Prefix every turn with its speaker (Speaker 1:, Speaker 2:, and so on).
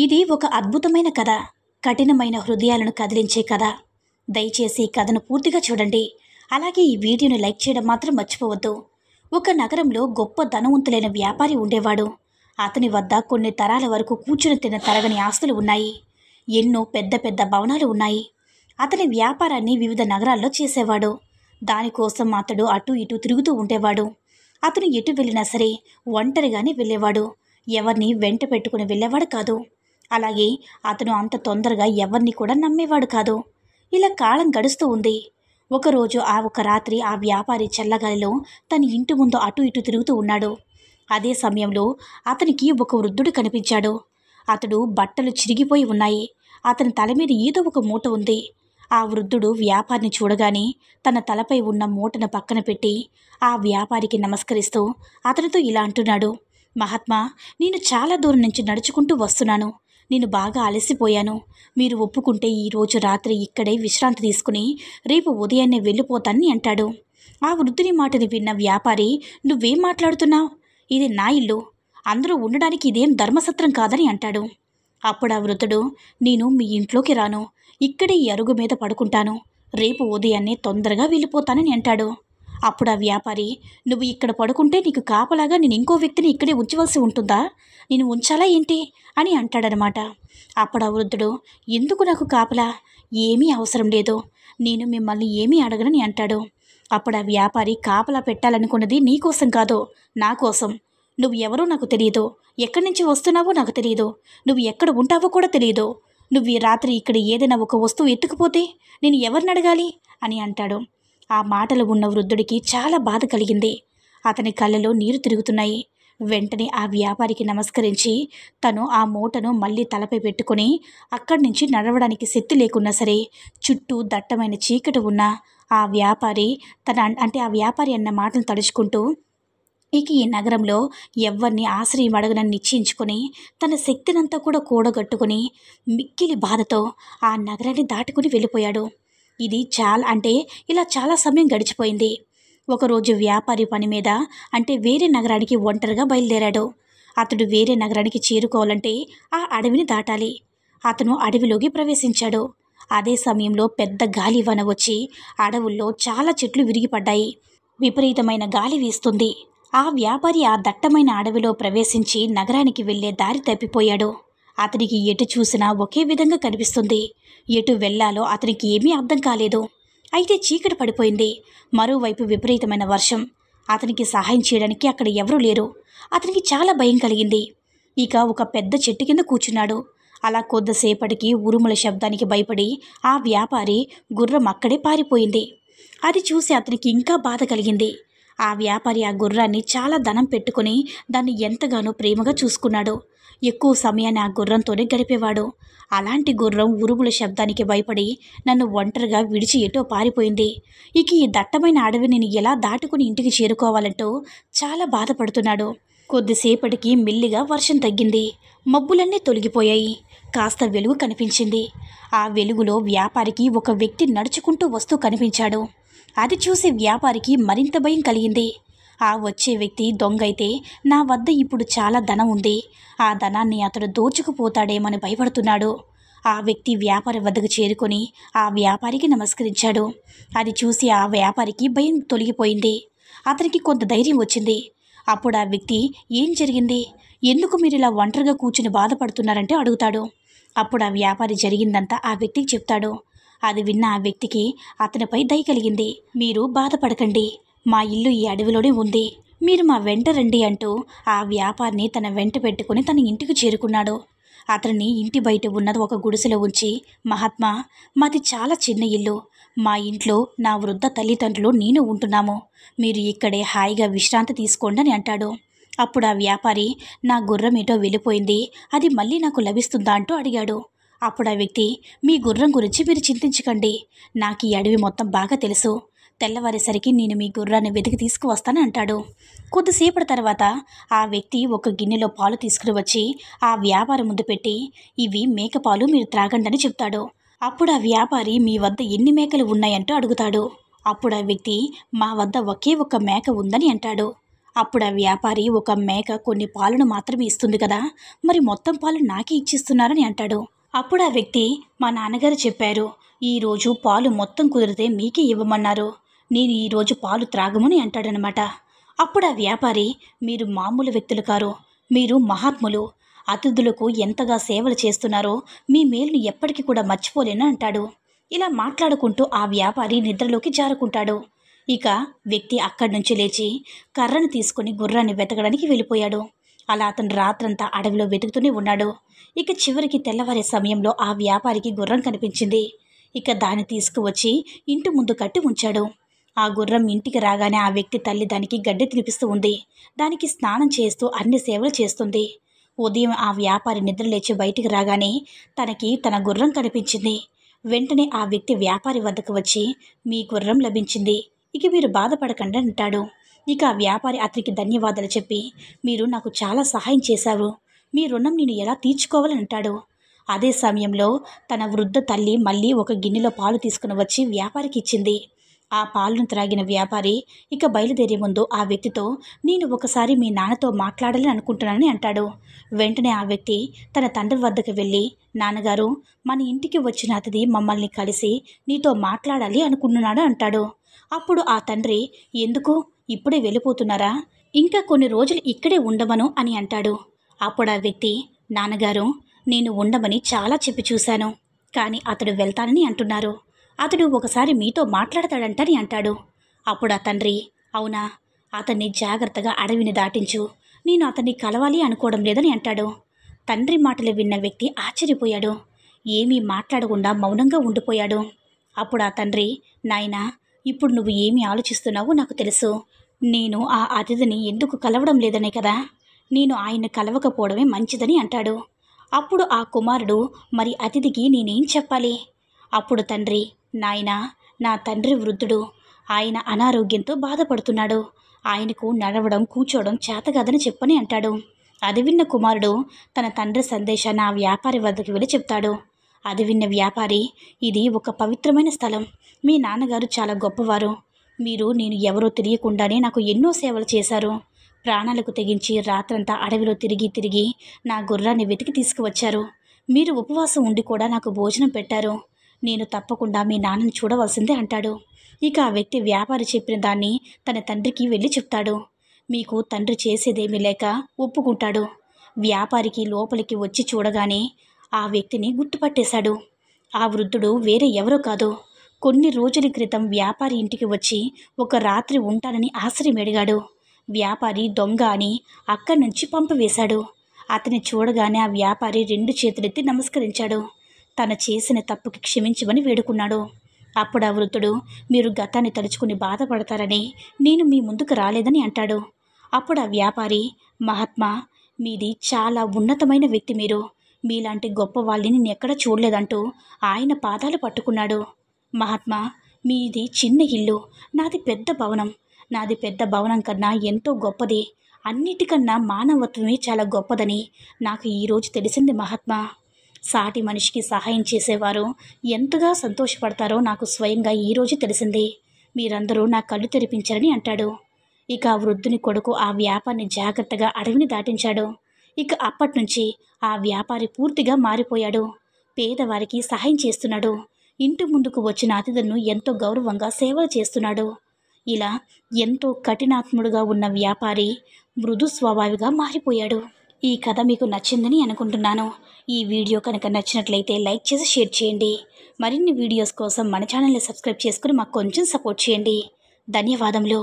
Speaker 1: ఇది ఒక అద్భుతమైన కథ, కఠినమైన హృదయాలను కదిలించే కథ. దయచేసి ఈ కథను పూర్తిగా చూడండి. అలాగే ఈ వీడియోని లైక్ చేయడం మాత్రం మర్చిపోవద్దు. ఒక నగరంలో గొప్ప ధనవంతులైన వ్యాపారి ఉండేవాడు. అతని వద్ద కొన్ని తరాల వరకు కూర్చుని తిన్న తరగని ఆస్తులు ఉన్నాయి. ఎన్నో పెద్ద పెద్ద భవనాలు ఉన్నాయి. అతని వ్యాపారాన్ని వివిధ నగరాల్లో చేసేవాడు. దానికోసం అతడు అటు ఇటు తిరుగుతూ ఉండేవాడు. అతను ఎటు వెళ్ళినా సరే ఒంటరిగానే వెళ్ళేవాడు. ఎవరిని వెంట పెట్టుకుని వెళ్ళేవాడు కాదు. అలాగే అతను అంత తొందరగా ఎవరిని కూడా నమ్మేవాడు కాదు. ఇలా కాలం గడుస్తూ ఉంది. ఒకరోజు ఒక రాత్రి ఆ వ్యాపారి చల్లగాలిలో తన ఇంటి ముందు అటు ఇటు తిరుగుతూ ఉన్నాడు. అదే సమయంలో అతనికి ఒక వృద్ధుడు కనిపించాడు. అతడు బట్టలు చిరిగిపోయి ఉన్నాయి. అతని తల మీద ఏదో ఒక మూట ఉంది. ఆ వృద్ధుడు వ్యాపారిని చూడగానే తన తలపై ఉన్న మూటను పక్కన పెట్టి ఆ వ్యాపారికి నమస్కరిస్తూ అతనితో ఇలా అంటున్నాడు. మహాత్మా, నేను చాలా దూరం నుంచి నడుచుకుంటూ వస్తున్నాను. నేను బాగా అలసిపోయాను. మీరు ఒప్పుకుంటే ఈరోజు రాత్రి ఇక్కడే విశ్రాంతి తీసుకుని రేపు ఉదయాన్నే వెళ్ళిపోతానని అంటాడు. ఆ వృద్ధుని మాటని విన్న వ్యాపారి, నువ్వేం మాట్లాడుతున్నావు? ఇది నా ఇల్లు. అందరూ ఉండడానికి ఇదేం ధర్మసత్రం కాదని అంటాడు. అప్పుడు ఆ వృద్ధుడు, నేను మీ ఇంట్లోకి రాను. ఇక్కడే ఈ అరుగు మీద పడుకుంటాను. రేపు ఉదయాన్నే తొందరగా వెళ్ళిపోతానని అంటాడు. అప్పుడు ఆ వ్యాపారి, నువ్వు ఇక్కడ పడుకుంటే నీకు కాపలాగా నేను ఇంకో వ్యక్తిని ఇక్కడే ఉంచవలసి ఉంటుందా? నేను ఉంచాలా ఏంటి అని అంటాడనమాట. అప్పుడు ఆ వృద్ధుడు, ఎందుకు నాకు కాపలా? ఏమీ అవసరం లేదు. నేను మిమ్మల్ని ఏమీ అడగనని అంటాడు. అప్పుడు ఆ వ్యాపారి, కాపలా పెట్టాలనుకున్నది నీకోసం కాదు, నా కోసం. నువ్వు ఎవరో నాకు తెలియదు. ఎక్కడి నుంచి వస్తున్నావో నాకు తెలియదు. నువ్వు ఎక్కడ ఉంటావో కూడా తెలియదు. నువ్వు ఈ రాత్రి ఇక్కడ ఏదైనా ఒక వస్తువు ఎత్తుకుపోతే నేను ఎవరిని అడగాలి అని అంటాడు. ఆ మాటలు ఉన్న వృద్ధుడికి చాలా బాధ కలిగింది. అతని కళ్ళలో నీరు తిరుగుతున్నాయి. వెంటనే ఆ వ్యాపారికి నమస్కరించి తను ఆ మూటను మళ్ళీ తలపై పెట్టుకుని అక్కడి నుంచి నడవడానికి శక్తి లేకున్నా సరే చుట్టూ దట్టమైన చీకటి ఉన్న ఆ వ్యాపారి ఆ వ్యాపారి అన్న మాటలు తడుచుకుంటూ ఇక ఈ నగరంలో ఎవరిని ఆశ్రయం అడగనని నిశ్చయించుకొని తన శక్తినంతా కూడా కూడగట్టుకుని మిక్కిలి బాధతో ఆ నగరాన్ని దాటుకుని వెళ్ళిపోయాడు. ఇలా చాలా సమయం గడిచిపోయింది. ఒకరోజు వ్యాపారి పని మీద వేరే నగరానికి ఒంటరిగా బయలుదేరాడు. అతడు వేరే నగరానికి చేరుకోవాలంటే ఆ అడవిని దాటాలి. అతను అడవిలోకి ప్రవేశించాడు. అదే సమయంలో పెద్ద గాలివాన వచ్చి అడవుల్లో చాలా చెట్లు విరిగిపడ్డాయి. విపరీతమైన గాలి వీస్తుంది. ఆ వ్యాపారి ఆ దట్టమైన అడవిలో ప్రవేశించి నగరానికి వెళ్లే దారి తప్పిపోయాడు. అతనికి ఎటు చూసినా ఒకే విధంగా కనిపిస్తుంది. ఎటు వెళ్లాలో అతనికి ఏమీ అర్థం కాలేదు. అయితే చీకటి పడిపోయింది. మరోవైపు విపరీతమైన వర్షం. అతనికి సహాయం చేయడానికి అక్కడ ఎవరూ లేరు. అతనికి చాలా భయం కలిగింది. ఇక ఒక పెద్ద చెట్టు కింద కూర్చున్నాడు. అలా కొద్దిసేపటికి ఉరుముల శబ్దానికి భయపడి ఆ వ్యాపారి గుర్రం అక్కడే పారిపోయింది. అది చూసి అతనికి ఇంకా బాధ కలిగింది. ఆ వ్యాపారి ఆ గుర్రాన్ని చాలా ధనం పెట్టుకుని దాన్ని ఎంతగానో ప్రేమగా చూసుకున్నాడు. ఎక్కువ సమయాన్ని ఆ గుర్రంతోనే గడిపేవాడు. అలాంటి గుర్రం ఉరుముల శబ్దానికి భయపడి నన్ను ఒంటరిగా విడిచి ఎటో పారిపోయింది. ఇక ఈ దట్టమైన అడవి నేను ఎలా దాటుకుని ఇంటికి చేరుకోవాలంటూ చాలా బాధపడుతున్నాడు. కొద్దిసేపటికి మెల్లిగా వర్షం తగ్గింది. మబ్బులన్నీ తొలగిపోయాయి. కాస్త వెలుగు కనిపించింది. ఆ వెలుగులో వ్యాపారికి ఒక వ్యక్తి నడుచుకుంటూ వస్తూ కనిపించాడు. అది చూసి వ్యాపారికి మరింత భయం కలిగింది. ఆ వచ్చే వ్యక్తి దొంగైతే నా వద్ద ఇప్పుడు చాలా ధనం ఉంది. ఆ ధనాన్ని అతడు దోచుకుపోతాడేమని భయపడుతున్నాడు. ఆ వ్యక్తి వ్యాపారి వద్దకు చేరుకొని ఆ వ్యాపారికి నమస్కరించాడు. అది చూసి ఆ వ్యాపారికి భయం తొలగిపోయింది. అతనికి కొంత ధైర్యం వచ్చింది. అప్పుడు ఆ వ్యక్తి, ఏం జరిగింది? ఎందుకు మీరు ఇలా ఒంటరిగా కూర్చుని బాధపడుతున్నారంటే అడుగుతాడు. అప్పుడు ఆ వ్యాపారి జరిగిందంతా ఆ వ్యక్తికి చెప్తాడు. అది విన్న ఆ వ్యక్తికి అతనిపై దయ కలిగింది. మీరు బాధపడకండి, మా ఇల్లు ఈ అడవిలోనే ఉంది. మీరు మా వెంట రండి అంటూ ఆ వ్యాపారిని తన వెంట పెట్టుకుని తన ఇంటికి చేరుకున్నాడు. అతన్ని ఇంటి బయట ఉన్నది ఒక గుడిసెలో ఉంచి, మహాత్మా, మాది చాలా చిన్న ఇల్లు. మా ఇంట్లో నా వృద్ధ తల్లిదండ్రులు నేను ఉంటున్నాము. మీరు ఇక్కడే హాయిగా విశ్రాంతి తీసుకోండి అని అంటాడు. అప్పుడు ఆ వ్యాపారి, నా గుర్రం ఏటో వెళ్ళిపోయింది, అది మళ్ళీ నాకు లభిస్తుందా అంటూ అడిగాడు. అప్పుడు ఆ వ్యక్తి, మీ గుర్రం గురించి మీరు చింతించకండి. నాకు ఈ అడవి మొత్తం బాగా తెలుసు. తెల్లవారేసరికి నేను మీ గుర్రాన్ని వెతికి తీసుకువస్తాను అంటాడు. కొద్దిసేపటి తర్వాత ఆ వ్యక్తి ఒక గిన్నెలో పాలు తీసుకుని వచ్చి ఆ వ్యాపారి ముందు పెట్టి, ఇవి మేకపాలు, మీరు త్రాగండి అని చెప్తాడు. అప్పుడు ఆ వ్యాపారి, మీ వద్ద ఎన్ని మేకలు ఉన్నాయంటూ అడుగుతాడు. అప్పుడు ఆ వ్యక్తి, మా వద్ద ఒకే ఒక్క మేక ఉందని అంటాడు. అప్పుడు ఆ వ్యాపారి, ఒక మేక కొన్ని పాలను మాత్రమే ఇస్తుంది కదా, మరి మొత్తం పాలు నాకే ఇచ్చిస్తున్నారని అంటాడు. అప్పుడు ఆ వ్యక్తి, మా నాన్నగారు చెప్పారు, ఈరోజు పాలు మొత్తం కుదిరితే మీకే ఇవ్వమన్నారు, నేను ఈరోజు పాలు త్రాగమని అంటాడనమాట. అప్పుడు ఆ వ్యాపారి, మీరు మామూలు వ్యక్తులు కారు, మీరు మహాత్ములు, అతిథులకు ఎంతగా సేవలు చేస్తున్నారో మీ మేలుని ఎప్పటికీ కూడా మర్చిపోలేను అంటాడు. ఇలా మాట్లాడుకుంటూ ఆ వ్యాపారి నిద్రలోకి జారుకుంటాడు. ఇక వ్యక్తి అక్కడి నుంచి లేచి కర్రను తీసుకుని గుర్రాన్ని వెతకడానికి వెళ్ళిపోయాడు. అలా అతను రాత్రంతా అడవిలో వెతుకుతూనే ఉన్నాడు. ఇక చివరికి తెల్లవారే సమయంలో ఆ వ్యాపారికి గుర్రం కనిపించింది. ఇక దాన్ని తీసుకువచ్చి ఇంటి ముందు కట్టి ఉంచాడు. ఆ గుర్రం ఇంటికి రాగానే ఆ వ్యక్తి తల్లి దానికి గడ్డి తినిపిస్తూ ఉంది. దానికి స్నానం చేస్తూ అన్ని సేవలు చేస్తుంది. ఉదయం ఆ వ్యాపారి నిద్రలేచి బయటికి రాగానే తనకి తన గుర్రం కనిపించింది. వెంటనే ఆ వ్యక్తి వ్యాపారి వద్దకు వచ్చి, మీ గుర్రం లభించింది, ఇక మీరు బాధపడకండి అంటాడు. ఇక ఆ వ్యాపారి అతనికి ధన్యవాదాలు చెప్పి, మీరు నాకు చాలా సహాయం చేశారు, మీ రుణం నేను ఎలా తీర్చుకోవాలని అంటాడు. అదే సమయంలో తన వృద్ధ తల్లి మళ్ళీ ఒక గిన్నెలో పాలు తీసుకుని వచ్చి వ్యాపారికి ఇచ్చింది. ఆ పాలను త్రాగిన వ్యాపారి ఇక బయలుదేరే ముందు ఆ వ్యక్తితో, నేను ఒకసారి మీ నాన్నతో మాట్లాడాలని అనుకుంటున్నానని అంటాడు. వెంటనే ఆ వ్యక్తి తన తండ్రి వద్దకు వెళ్ళి, నాన్నగారు, మన ఇంటికి వచ్చిన అతిథి మమ్మల్ని కలిసి నీతో మాట్లాడాలి అనుకుంటున్నాడు అంటాడు. అప్పుడు ఆ తండ్రి, ఎందుకు, ఇప్పుడే వెళ్ళిపోతున్నారా, ఇంకా కొన్ని రోజులు ఇక్కడే ఉండమను అని అంటాడు. అప్పుడు ఆ వ్యక్తి, నాన్నగారు, నేను ఉండమని చాలా చెప్పి చూశాను, కానీ అతడు వెళ్తానని అంటున్నారు, అతడు ఒకసారి మీతో మాట్లాడతాడంటని అంటాడు. అప్పుడు ఆ తండ్రి, అవునా, అతన్ని జాగ్రత్తగా అడవిని దాటించు, నేను అతన్ని కలవాలి అనుకోవడం లేదని అంటాడు. తండ్రి మాటలు విన్న వ్యక్తి ఆశ్చర్యపోయాడు. ఏమీ మాట్లాడకుండా మౌనంగా ఉండిపోయాడు. అప్పుడు ఆ తండ్రి, నాయనా, ఇప్పుడు నువ్వు ఏమి ఆలోచిస్తున్నావో నాకు తెలుసు, నేను ఆ అతిథిని ఎందుకు కలవడం లేదనే కదా, నేను ఆయన్ని కలవకపోవడమే మంచిదని అంటాడు. అప్పుడు ఆ కుమారుడు, మరి అతిథికి నేనేం చెప్పాలి? అప్పుడు తండ్రి, నాయనా, నా తండ్రి వృద్ధుడు, ఆయన అనారోగ్యంతో బాధపడుతున్నాడు, ఆయనకు నడవడం కూర్చోవడం చేతకాదని చెప్పని అంటాడు. అది విన్న కుమారుడు తన తండ్రి సందేశాన్ని ఆ వ్యాపారి వద్దకు వెళ్ళి చెప్తాడు. అది విన్న వ్యాపారి, ఇది ఒక పవిత్రమైన స్థలం, మీ నాన్నగారు చాలా గొప్పవారు, మీరు నేను ఎవరో తెలియకుండానే నాకు ఎన్నో సేవలు చేశారు, ప్రాణాలకు తెగించి రాత్రంతా అడవిలో తిరిగి తిరిగి నా గుర్రాన్ని వెతికి తీసుకువచ్చారు, మీరు ఉపవాసం ఉండి కూడా నాకు భోజనం పెట్టారు, నేను తప్పకుండా మీ నాన్నని చూడవలసిందే అంటాడు. ఇక ఆ వ్యక్తి వ్యాపారి చెప్పిన దాన్ని తన తండ్రికి వెళ్ళి చెప్తాడు. మీకు తండ్రి చేసేదేమీ లేక ఒప్పుకుంటాడు. వ్యాపారికి లోపలికి వచ్చి చూడగానే ఆ వ్యక్తిని గుర్తుపట్టేశాడు. ఆ వృద్ధుడు వేరే ఎవరో కాదు, కొన్ని రోజుల క్రితం వ్యాపారి ఇంటికి వచ్చి ఒక రాత్రి ఉంటానని ఆశ్రయం అడిగాడు. వ్యాపారి దొంగ అని అక్కడి నుంచి పంపివేశాడు. అతన్ని చూడగానే ఆ వ్యాపారి 2 చేతులెత్తి నమస్కరించాడు. తను చేసిన తప్పుకి క్షమించమని వేడుకున్నాడు. అప్పుడు ఆ వృద్ధుడు, మీరు గతాన్ని తలుచుకుని బాధపడతారని నేను మీ ముందుకు రాలేదని అంటాడు. అప్పుడు ఆ వ్యాపారి, మహాత్మా, మీది చాలా ఉన్నతమైన వ్యక్తి, మీరు మీలాంటి గొప్ప వాళ్ళని నేను ఎక్కడా చూడలేదంటూ ఆయన పాదాలు పట్టుకున్నాడు. మహాత్మా, మీది చిన్న ఇల్లు, నాది పెద్ద భవనం, నాది పెద్ద భవనం కన్నా ఎంతో గొప్పది, అన్నిటికన్నా మానవత్వమే చాలా గొప్పదని నాకు ఈరోజు తెలిసింది మహాత్మా. సాటి మనిషికి సహాయం చేసేవారు ఎంతగా సంతోషపడతారో నాకు స్వయంగా ఈరోజు తెలిసింది, మీరందరూ నా కళ్ళు తెరిపించారని అంటాడు. ఇక ఆ వృద్ధుని కొడుకు ఆ వ్యాపారిని జాగ్రత్తగా అడవిని దాటించాడు. ఇక అప్పట్నుంచి ఆ వ్యాపారి పూర్తిగా మారిపోయాడు. పేదవారికి సహాయం చేస్తున్నాడు, ఇంటి ముందుకు వచ్చిన అతిథులను ఎంతో గౌరవంగా సేవలు చేస్తున్నాడు. ఇలా ఎంతో కఠినాత్ముడుగా ఉన్న వ్యాపారి మృదు స్వభావిగా మారిపోయాడు. ఈ కథ మీకు నచ్చిందని అనుకుంటున్నాను. ఈ వీడియో కనుక నచ్చినట్లయితే లైక్ చేసి షేర్ చేయండి. మరిన్ని వీడియోస్ కోసం మన ఛానల్ని సబ్స్క్రైబ్ చేసుకుని మాకు కొంచెం సపోర్ట్ చేయండి. ధన్యవాదములు.